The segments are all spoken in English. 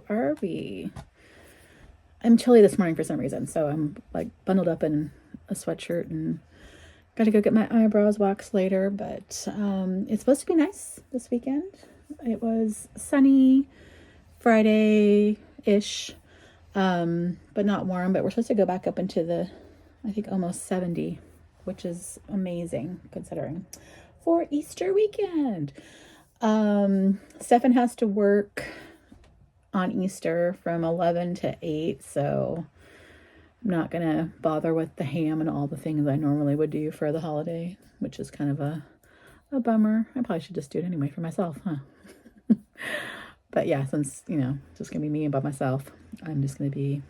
are we? I'm chilly this morning for some reason, so I'm like bundled up in a sweatshirt and got to go get my eyebrows waxed later. But it's supposed to be nice this weekend. It was sunny Friday-ish, but not warm. But we're supposed to go back up into the, I think, almost 70, which is amazing considering for Easter weekend. Stefan has to work on Easter from 11 to 8, so I'm not gonna bother with the ham and all the things I normally would do for the holiday, which is kind of a bummer. I probably should just do it anyway for myself, huh? But yeah, since, you know, it's just gonna be me by myself, I'm just gonna be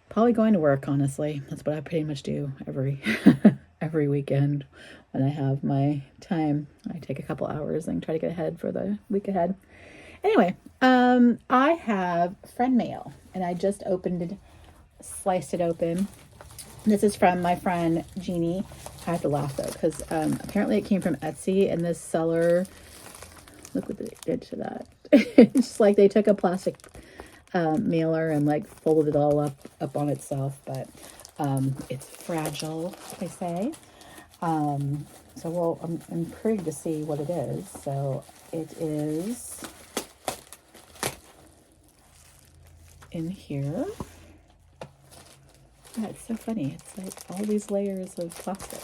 probably going to work, honestly. That's what I pretty much do every every weekend when I have my time. I take a couple hours and try to get ahead for the week ahead. Anyway, I have friend mail, and I just sliced it open. This is from my friend Jeannie. I have to laugh though, because apparently it came from Etsy, and this seller, look what they did to that. It's like they took a plastic mailer and like folded it all up on itself, but it's fragile, they say. So I'm intrigued to see what it is. So it is in here. Yeah, it's so funny. It's like all these layers of plastic.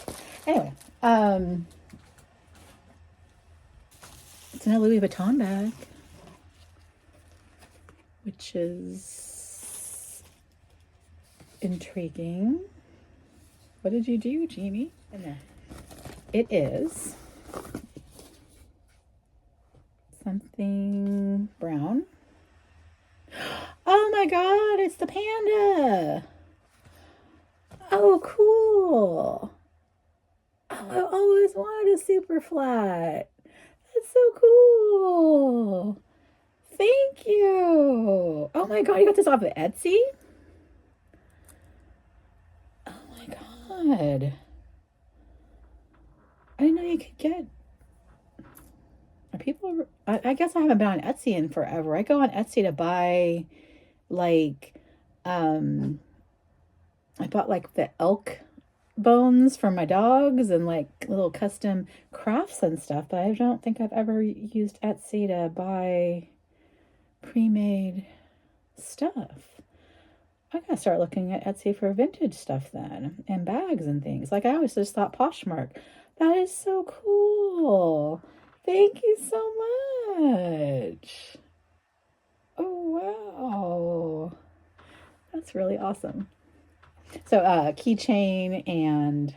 Anyway, it's in a Louis Vuitton bag, which is intriguing. What did you do, Jeannie? In there. It is something brown. Oh my God, it's the panda. Oh, cool. Oh, I always wanted a super flat. That's so cool. Thank you. Oh my God, you got this off of Etsy? Oh my God. I didn't know you could get... Are people... I guess I haven't been on Etsy in forever. I go on Etsy to buy, like, I bought, like, the elk bones for my dogs and, like, little custom crafts and stuff, but I don't think I've ever used Etsy to buy pre-made stuff. I gotta start looking at Etsy for vintage stuff then, and bags and things. Like, I always just thought Poshmark. That is so cool. Thank you so much. Oh, wow. That's really awesome. So, keychain and,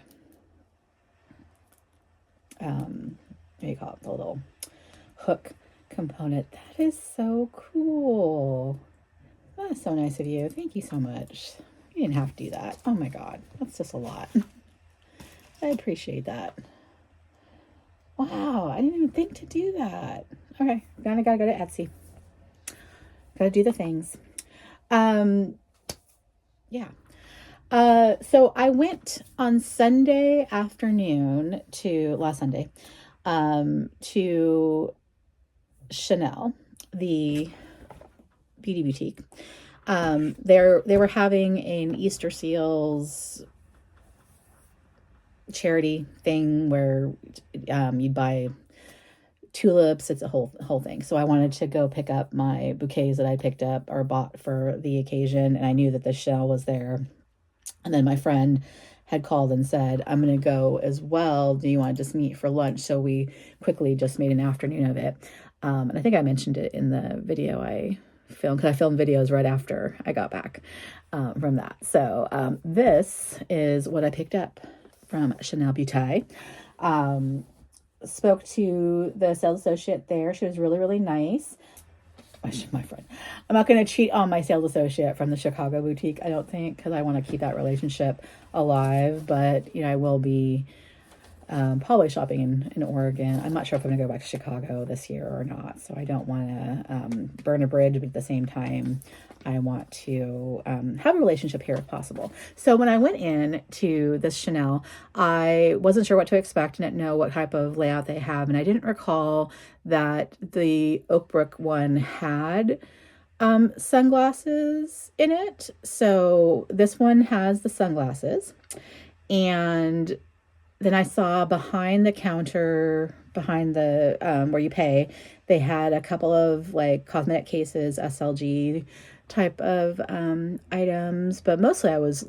what do you call it? The little hook component. That is so cool. That's so nice of you. Thank you so much. You didn't have to do that. Oh my God. That's just a lot. I appreciate that. Wow. I didn't even think to do that. Okay. Now I gotta go to Etsy. Gotta do the things. Yeah. So I went on Sunday afternoon last Sunday, to Chanel, the beauty boutique. They were having an Easter Seals charity thing where you'd buy tulips. It's a whole thing. So I wanted to go pick up my bouquets that I picked up or bought for the occasion, and I knew that the Chanel was there. And then my friend had called and said, I'm going to go as well. Do you want to just meet for lunch? So we quickly just made an afternoon of it. And I think I mentioned it in the video I filmed, because I filmed videos right after I got back from that. So this is what I picked up from Chanel Beauté. Spoke to the sales associate there. She was really, really nice. My friend. I'm not going to cheat on my sales associate from the Chicago boutique, I don't think, because I want to keep that relationship alive. But, you know, I will be probably shopping in Oregon. I'm not sure if I'm gonna go back to Chicago this year or not, so I don't want to burn a bridge, but at the same time, I want to have a relationship here if possible. So when I went in to this Chanel, I wasn't sure what to expect, didn't know what type of layout they have, and I didn't recall that the Oakbrook one had sunglasses in it. So this one has the sunglasses, and then I saw behind the counter, behind the where you pay, they had a couple of like cosmetic cases, SLG type of items, but mostly I was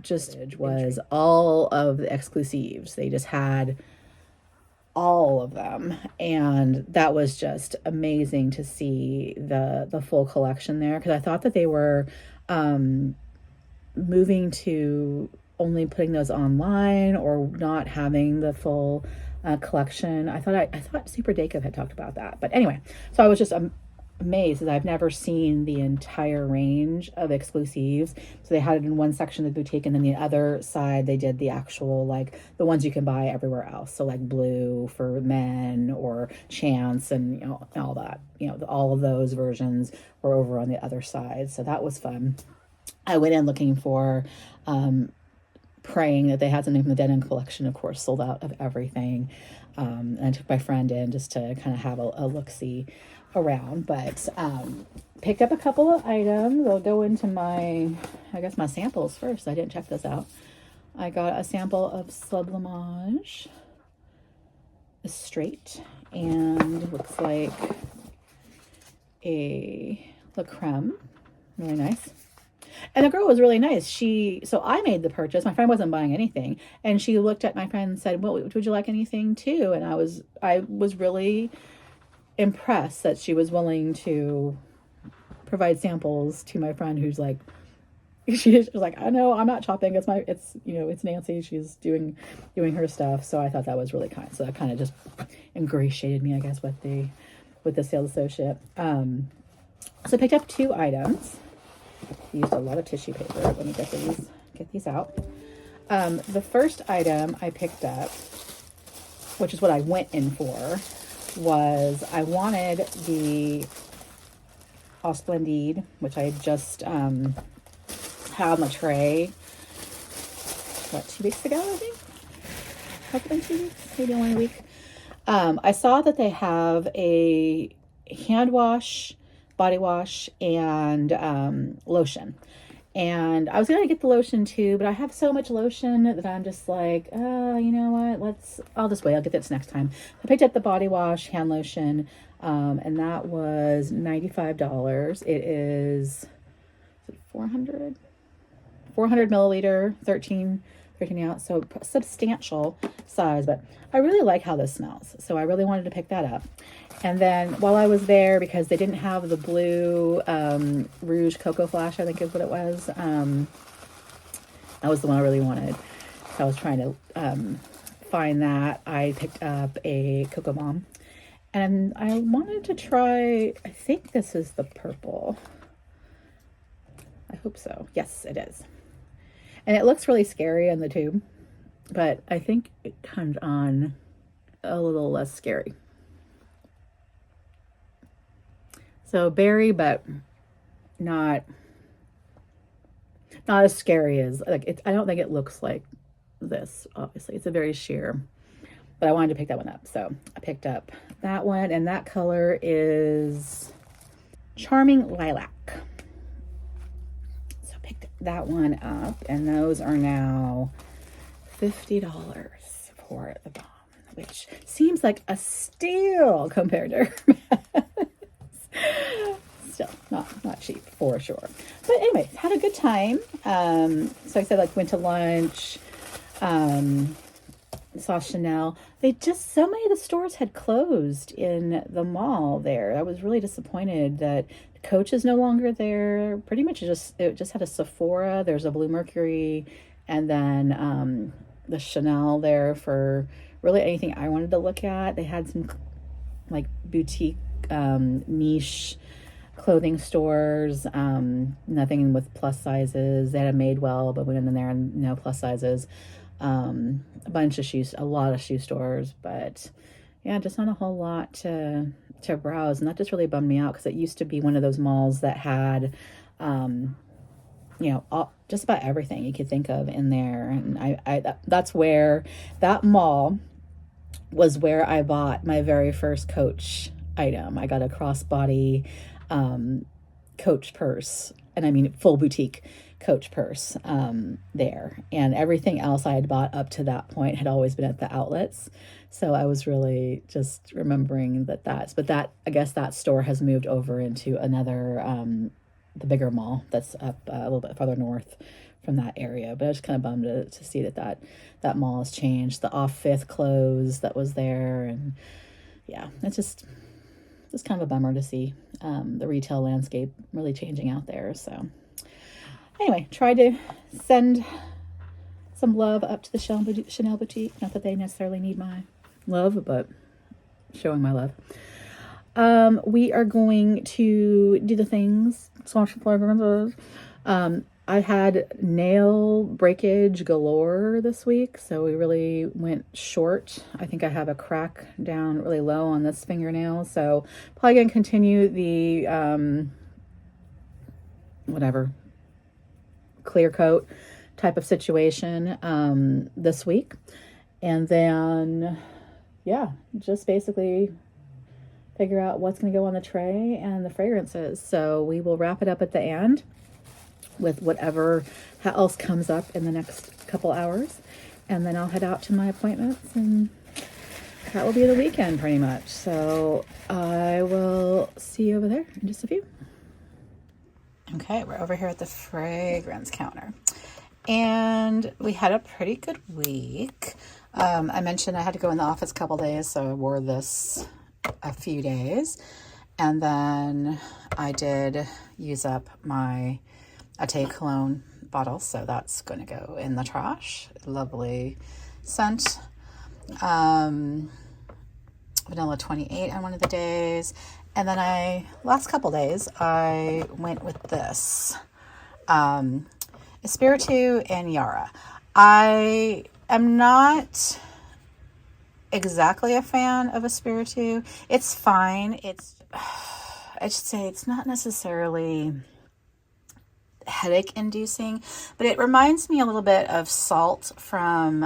just was all of the exclusives. They just had all of them, and that was just amazing to see the full collection there, because I thought that they were moving to only putting those online or not having the full collection. I thought Super Dacob had talked about that, but anyway, so I was just amazed that I've never seen the entire range of exclusives. So they had it in one section of the boutique, and then the other side they did the actual, like the ones you can buy everywhere else. So like Blue for men, or Chance, and you know, all that, you know, all of those versions were over on the other side. So that was fun. I went in looking for praying that they had something from the Denim collection. Of course, sold out of everything. And I took my friend in just to kind of have a look-see around, but picked up a couple of items. I'll go into my samples first. I didn't check this out. I got a sample of Sublimage, straight, and looks like a La Creme. Really nice. And the girl was really nice. So I made the purchase. My friend wasn't buying anything, and she looked at my friend and said, "Well, would you like anything too?" And I was really impressed that she was willing to provide samples to my friend, who's like, she was like, "I know, I'm not shopping. It's Nancy. She's doing her stuff." So I thought that was really kind. So that kind of just ingratiated me, I guess, with the sales associate. So I picked up 2 items. Used a lot of tissue paper. Let me get these out. The first item I picked up, which is what I went in for, was I wanted the Au Splendide, which I just had on the tray, 2 weeks ago, I think? Has it been 2 weeks? Maybe only a week. I saw that they have a hand wash, body wash, and lotion. And I was going to get the lotion too, but I have so much lotion that I'm just like, you know what? I'll just wait. I'll get this next time. I picked up the body wash, hand lotion, and that was $95. It is 400 milliliter, 13 ounce, so substantial size, but I really like how this smells. So I really wanted to pick that up. And then while I was there, because they didn't have the blue Rouge Cocoa Flash, I think is what it was. That was the one I really wanted. So I was trying to find that. I picked up a Cocoa Bomb. And I wanted to try, I think this is the purple. I hope so. Yes, it is. And it looks really scary on the tube, but I think it comes on a little less scary. So berry, but not as scary as, like, it. I don't think it looks like this. Obviously, it's a very sheer, but I wanted to pick that one up, so I picked up that one, and that color is Charming Lilac. So I picked that one up, and those are now $50 for the bomb, which seems like a steal compared to still not cheap for sure. But anyways, had a good time. So I said, like, went to lunch, saw Chanel. So many of the stores had closed in the mall there. I was really disappointed that Coach is no longer there. Pretty much it just had a Sephora. There's a Blue Mercury, and then the Chanel there for really anything I wanted to look at. They had some like boutique niche clothing stores, nothing with plus sizes. They had a Madewell, but went in there and no plus sizes. a lot of shoe stores, but yeah, just not a whole lot to browse. And that just really bummed me out because it used to be one of those malls that had, just about everything you could think of in there. And that's where that mall was where I bought my very first Coach item. I got a crossbody Coach purse, and I mean full boutique Coach purse there. And everything else I had bought up to that point had always been at the outlets. So I was really just remembering but I guess that store has moved over into another, the bigger mall that's up a little bit farther north from that area. But I was kind of bummed to see that mall has changed. The off Fifth clothes that was there, and yeah, it's kind of a bummer to see the retail landscape really changing out there. So anyway, tried to send some love up to the Chanel boutique. Not that they necessarily need my love, but showing my love. We are going to do the things. I had nail breakage galore this week, so we really went short. I think I have a crack down really low on this fingernail, so probably going to continue the clear coat type of situation this week. And then, just basically figure out what's going to go on the tray and the fragrances. So we will wrap it up at the end with whatever else comes up in the next couple hours. And then I'll head out to my appointments, and that will be the weekend pretty much. So I will see you over there in just a few. Okay, we're over here at the fragrance counter. And we had a pretty good week. I mentioned I had to go in the office a couple days, so I wore this a few days. And then I did use up my Ate cologne bottle, so that's going to go in the trash. Lovely scent. Vanilla 28 on one of the days. And then last couple days, I went with this. Espiritu and Yara. I am not exactly a fan of Espiritu. It's fine. I should say it's not necessarily headache inducing, but it reminds me a little bit of Salt from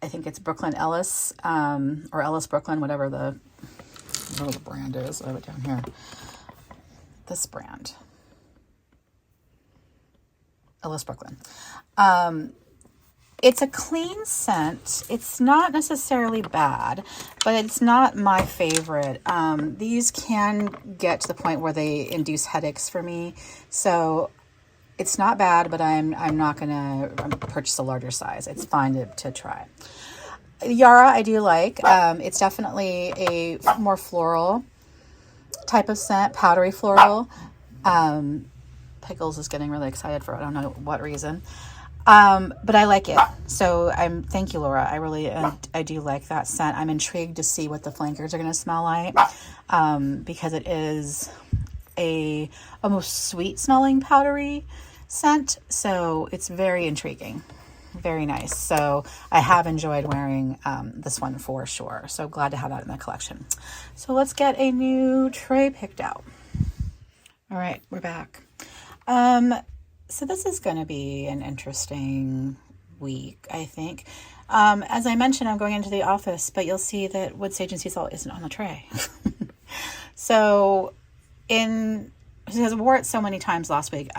I think it's Brooklyn Ellis, or Ellis Brooklyn, whatever the brand is. I have it down here. This brand, Ellis Brooklyn. It's a clean scent. It's not necessarily bad, but it's not my favorite. These can get to the point where they induce headaches for me. So it's not bad, but I'm not going to purchase a larger size. It's fine to try. Yara, I do like. It's definitely a more floral type of scent, powdery floral. Pickles is getting really excited for it. I don't know what reason. But I like it. So thank you, Laura. I do like that scent. I'm intrigued to see what the flankers are going to smell like, because it is a almost sweet smelling powdery scent. So it's very intriguing. Very nice. So I have enjoyed wearing, this one for sure. So glad to have that in the collection. So let's get a new tray picked out. All right, we're back. So this is going to be an interesting week, I think. As I mentioned, I'm going into the office, but you'll see that Wood Sage and Sea Salt isn't on the tray. So because I wore it so many times last week,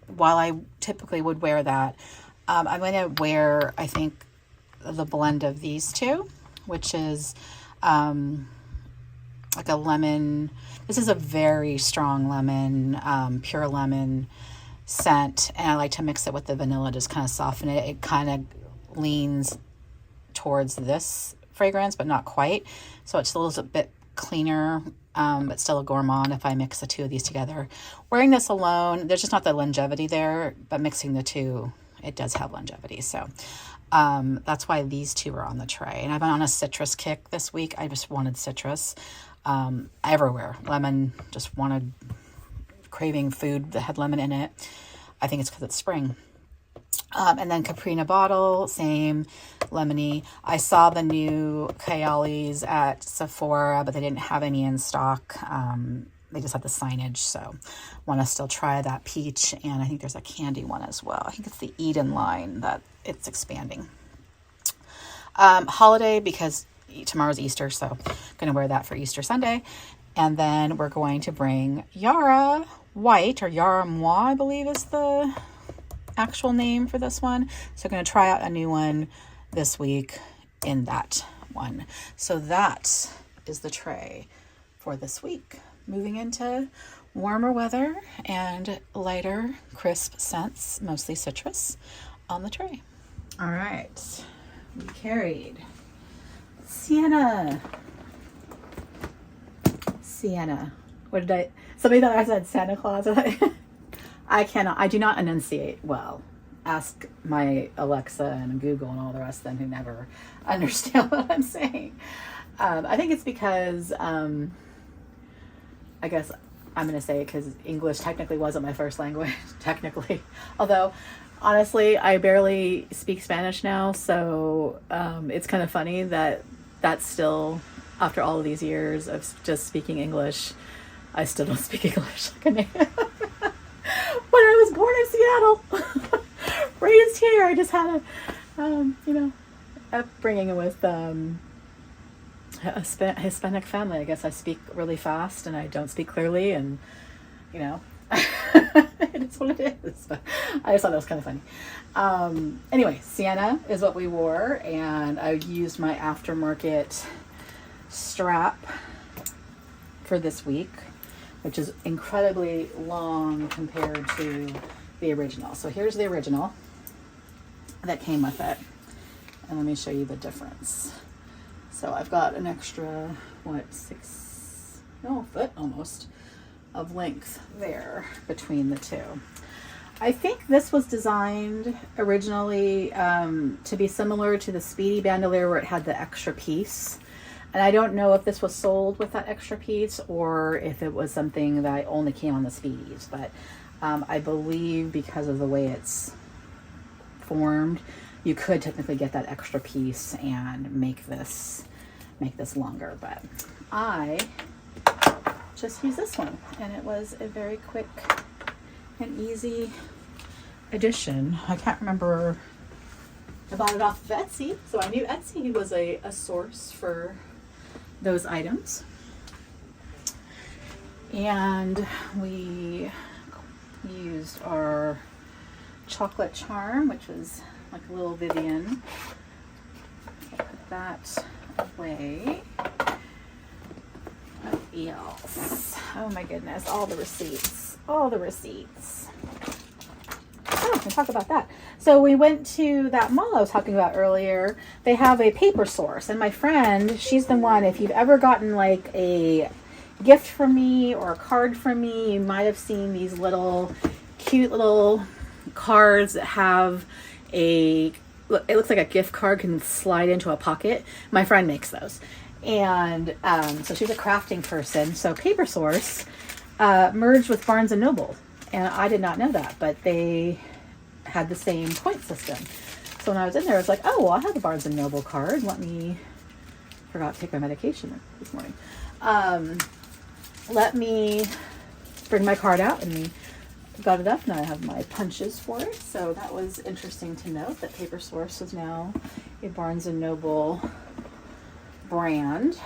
while I typically would wear that, I'm going to wear, I think, the blend of these two, which is like a lemon. This is a very strong lemon, pure lemon scent, and I like to mix it with the vanilla, just kind of soften it. It kind of leans towards this fragrance, but not quite. So it's a little bit cleaner, but still a gourmand if I mix the two of these together. Wearing this alone, there's just not the longevity there, but mixing the two, it does have longevity. So that's why these two are on the tray. And I've been on a citrus kick this week. I just wanted citrus everywhere. Lemon, just craving food that had lemon in it. I think it's because it's spring. And then Caprina bottle, same, lemony. I saw the new Kayalis at Sephora, but they didn't have any in stock. They just had the signage, so want to still try that peach. And I think there's a candy one as well. I think it's the Eden line that it's expanding. Holiday, because tomorrow's Easter, so going to wear that for Easter Sunday. And then we're going to bring Yara White, or Yara Moi, I believe is the actual name for this one. So I'm going to try out a new one this week in that one. So that is the tray for this week. Moving into warmer weather and lighter, crisp scents, mostly citrus, on the tray. All right. We carried Sienna. What did somebody thought I said Santa Claus. I do not enunciate well. Ask my Alexa and Google and all the rest of them who never understand what I'm saying. I think it's because, I guess I'm going to say it because English technically wasn't my first language, technically. Although, honestly, I barely speak Spanish now, so it's kind of funny that that's still, after all of these years of just speaking English, I still don't speak English like a native. But I was born in Seattle, raised here. I just had a, upbringing with a Hispanic family. I guess I speak really fast and I don't speak clearly, and it's what it is. But I just thought that was kind of funny. Anyway, Sienna is what we wore, and I used my aftermarket strap for this week, which is incredibly long compared to the original. So here's the original that came with it, and let me show you the difference. So I've got an extra, foot almost of length there between the two. I think this was designed originally to be similar to the Speedy bandolier, where it had the extra piece. And I don't know if this was sold with that extra piece or if it was something that only came on the Speedies, but I believe because of the way it's formed, you could technically get that extra piece and make this longer. But I just used this one, and it was a very quick and easy addition. I can't remember. I bought it off of Etsy, so I knew Etsy was a source for those items. And we used our chocolate charm, which was like a little Vivian. Put that away. What else? Oh my goodness, all the receipts. Oh, we can talk about that. So we went to that mall I was talking about earlier. They have a paper source, and my friend, she's the one, if you've ever gotten like a gift from me or a card from me, you might have seen these little cute little cards that have it looks like a gift card can slide into a pocket. My friend makes those. And so she's a crafting person. So Paper Source merged with Barnes & Noble. And I did not know that, but they had the same point system. So when I was in there, I was like, oh, well, I have a Barnes & Noble card. Forgot to take my medication this morning. Let me bring my card out, and got it up, and I have my punches for it. So that was interesting to note that Paper Source is now a Barnes & Noble brand.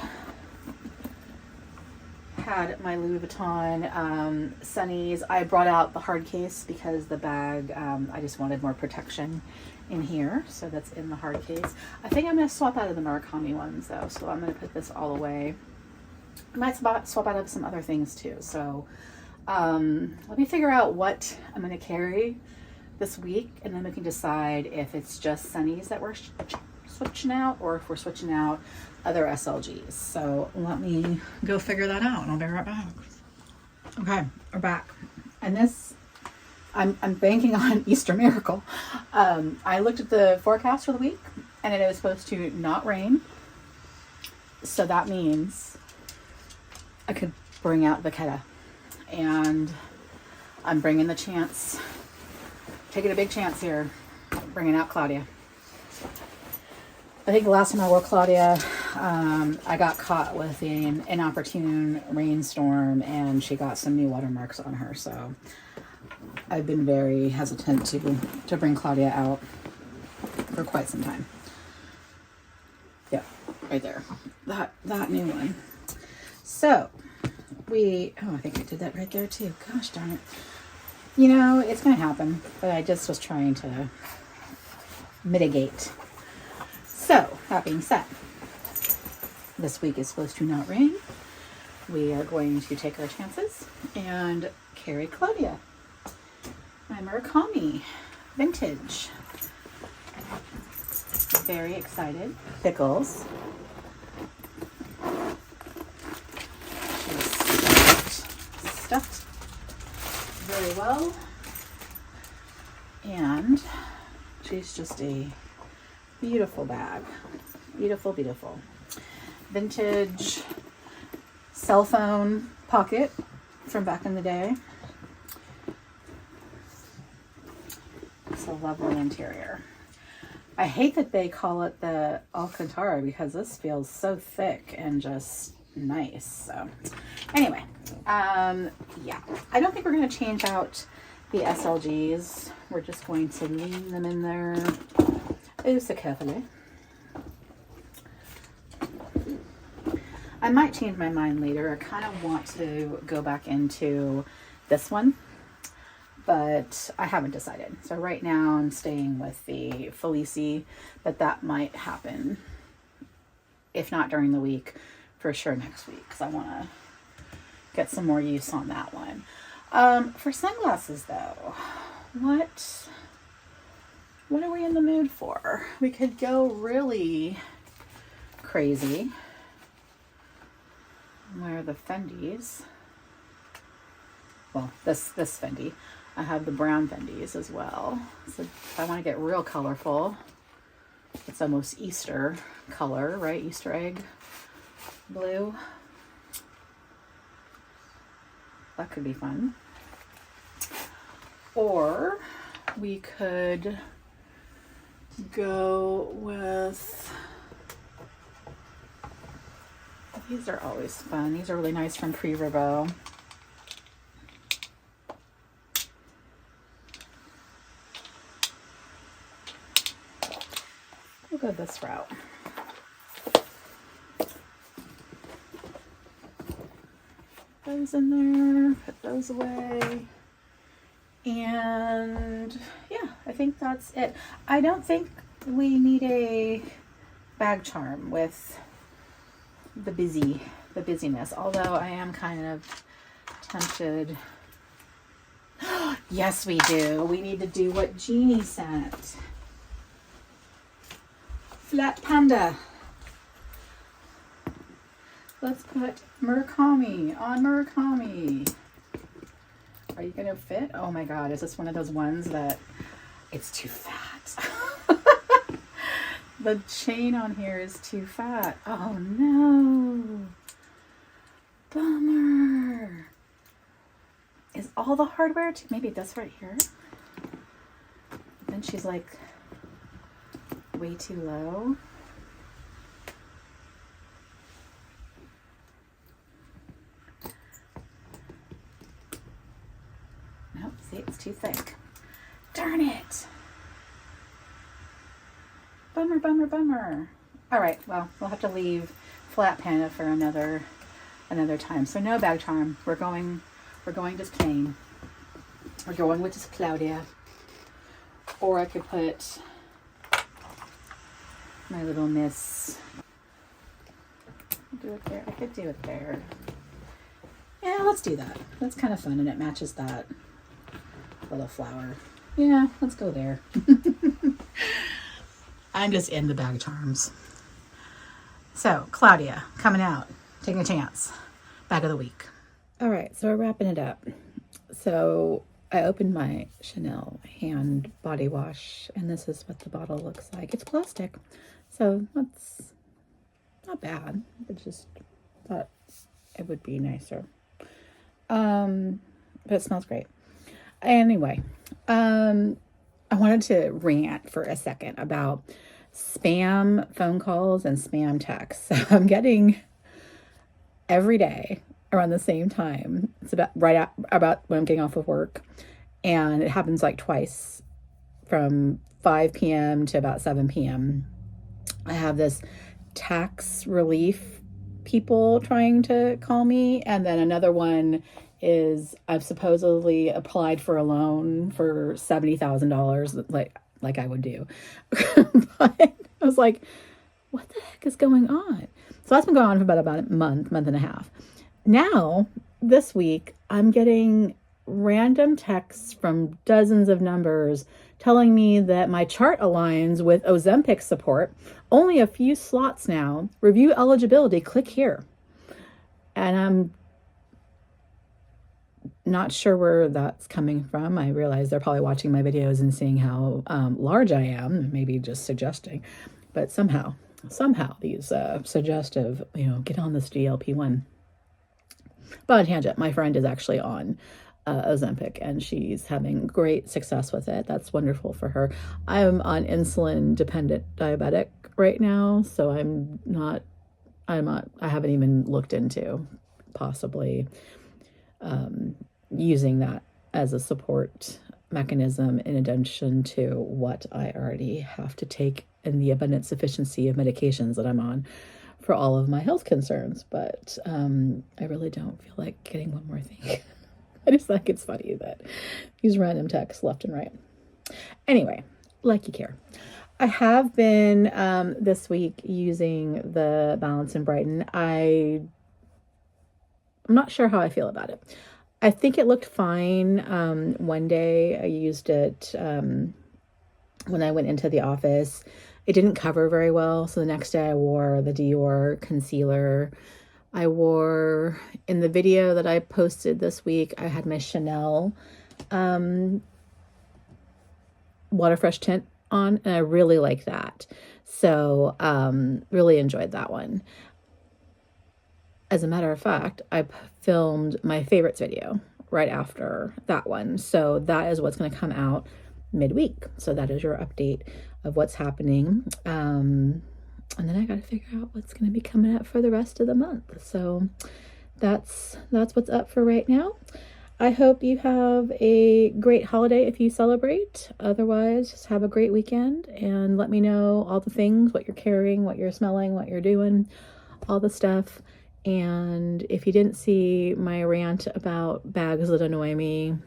Had my Louis Vuitton Sunnies. I brought out the hard case because the bag, I just wanted more protection in here. So that's in the hard case. I think I'm going to swap out of the Murakami ones though. So I'm going to put this all away. I might swap out of some other things too. So let me figure out what I'm going to carry this week, and then we can decide if it's just Sunnies that we're switching out or if we're switching out other SLGs. So let me go figure that out, and I'll be right back. Okay, we're back. And this, I'm banking on Easter miracle. I looked at the forecast for the week, and it was supposed to not rain. So that means I could bring out the Keta. And I'm bringing the chance, taking a big chance here. bringing out Claudia. I think the last time I wore Claudia, I got caught with an inopportune rainstorm and she got some new watermarks on her. So I've been very hesitant to bring Claudia out for quite some time. Yeah, right there. That new one. So I think I did that right there too. Gosh darn it. You know, it's going to happen, but I just was trying to mitigate. So, that being said, this week is supposed to not rain. We are going to take our chances and carry Claudia. My Murakami vintage. Very excited. Pickles. She's stuffed very well. And she's just a beautiful bag. Beautiful, beautiful. Vintage cell phone pocket from back in the day. It's a lovely interior. I hate that they call it the Alcantara because this feels so thick and just nice. So anyway, yeah, I don't think we're going to change out the SLGs. We're just going to leave them in there. Oh, so carefully. I might change my mind later. I kind of want to go back into this one, but I haven't decided. So right now I'm staying with the Felici, but that might happen, if not during the week, for sure next week, because I want to get some more use on that one. For sunglasses though, what are we in the mood for? We could go really crazy. Where are the Fendi's? Well, this Fendi. I have the brown Fendi's as well. So if I want to get real colorful, it's almost Easter color, right? Easter egg blue. That could be fun. Or we could go with, these are always fun. These are really nice from Pre-Rebo. We'll go this route. Those in there, put those away. And yeah, I think that's it. I don't think we need a bag charm with the busyness, although I am kind of tempted. Yes, we do. We need to do what Jeannie sent. Flat panda. Let's put Murakami on Murakami. Are you gonna fit? Oh my god, is this one of those ones that it's too fat? The chain on here is too fat. Oh no. Bummer. Is all the hardware too? Maybe this right here. Then she's like way too low. Nope, see, it's too thick. Darn it. Bummer, bummer, bummer. All right, well, we'll have to leave flat panda for another time. So no bag charm. We're going just plain. We're going with just Claudia. Or I could put my little miss. Do it there. I could do it there. Yeah, let's do that. That's kind of fun, and it matches that little flower. Yeah, let's go there. I'm just in the bag charms. So, Claudia, coming out, taking a chance. Bag of the week. All right, so we're wrapping it up. So, I opened my Chanel hand body wash, and this is what the bottle looks like. It's plastic, so that's not bad. I just thought it would be nicer. But it smells great. Anyway, I'm I wanted to rant for a second about spam phone calls and spam texts. So I'm getting every day around the same time. It's about when I'm getting off of work, and it happens like twice from 5 p.m. to about 7 p.m. I have this tax relief people trying to call me, and then another one is I've supposedly applied for a loan for $70,000, like I would do. But I was like, what the heck is going on? So that's been going on for about a month and a half. Now, this week, I'm getting random texts from dozens of numbers telling me that my chart aligns with Ozempic support. Only a few slots now. Review eligibility. Click here. And I'm not sure where that's coming from. I realize they're probably watching my videos and seeing how large I am, maybe just suggesting. But somehow these suggestive, get on this GLP-1. But on tangent, my friend is actually on Ozempic, and she's having great success with it. That's wonderful for her. I'm on insulin dependent diabetic right now, so I haven't even looked into possibly using that as a support mechanism in addition to what I already have to take in the abundant sufficiency of medications that I'm on for all of my health concerns. But I really don't feel like getting one more thing. I just think it's funny that these random texts left and right. Anyway, like you care. I have been this week using the Balance and Brighten. I'm not sure how I feel about it. I think it looked fine. One day I used it when I went into the office. It didn't cover very well, so the next day I wore the Dior concealer. I wore, in the video that I posted this week, I had my Chanel Water Fresh tint on, and I really like that. So really enjoyed that one. As a matter of fact, I filmed my favorites video right after that one. So that is what's going to come out midweek. So that is your update of what's happening. And then I got to figure out what's going to be coming up for the rest of the month. So that's what's up for right now. I hope you have a great holiday if you celebrate. Otherwise, just have a great weekend, and let me know all the things, what you're carrying, what you're smelling, what you're doing, all the stuff. And if you didn't see my rant about bags that annoy me,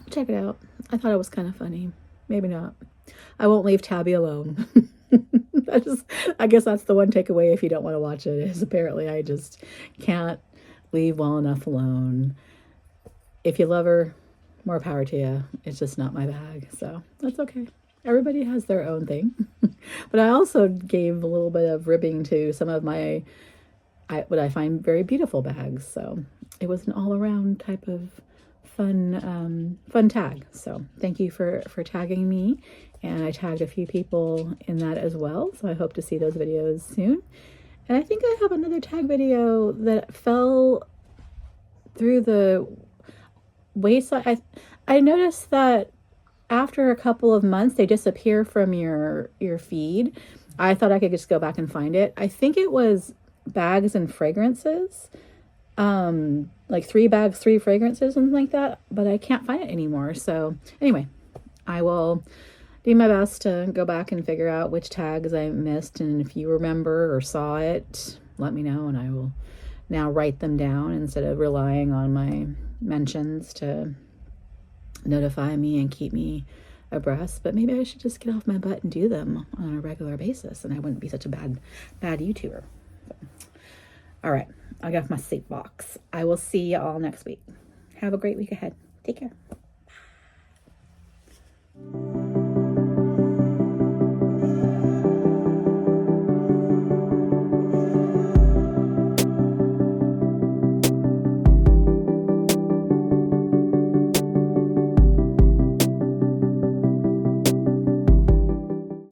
check it out. I thought it was kind of funny. Maybe not. I won't leave Tabby alone. I guess that's the one takeaway if you don't want to watch it, is apparently I just can't leave well enough alone. If you love her, more power to you. It's just not my bag, so that's okay. Everybody has their own thing. But I also gave a little bit of ribbing to some of my what I find very beautiful bags. So it was an all-around type of fun tag. So thank you for tagging me, and I tagged a few people in that as well. So I hope to see those videos soon. And I think I have another tag video that fell through the wayside. I noticed that after a couple of months they disappear from your feed. I thought I could just go back and find it. I think it was bags and fragrances, like 3 bags, 3 fragrances, something like that, but I can't find it anymore. So anyway, I will do my best to go back and figure out which tags I missed, and if you remember or saw it, let me know, and I will now write them down instead of relying on my mentions to notify me and keep me abreast. But maybe I should just get off my butt and do them on a regular basis, and I wouldn't be such a bad YouTuber. All right, I'll get off my soapbox. I will see you all next week. Have a great week ahead. Take care.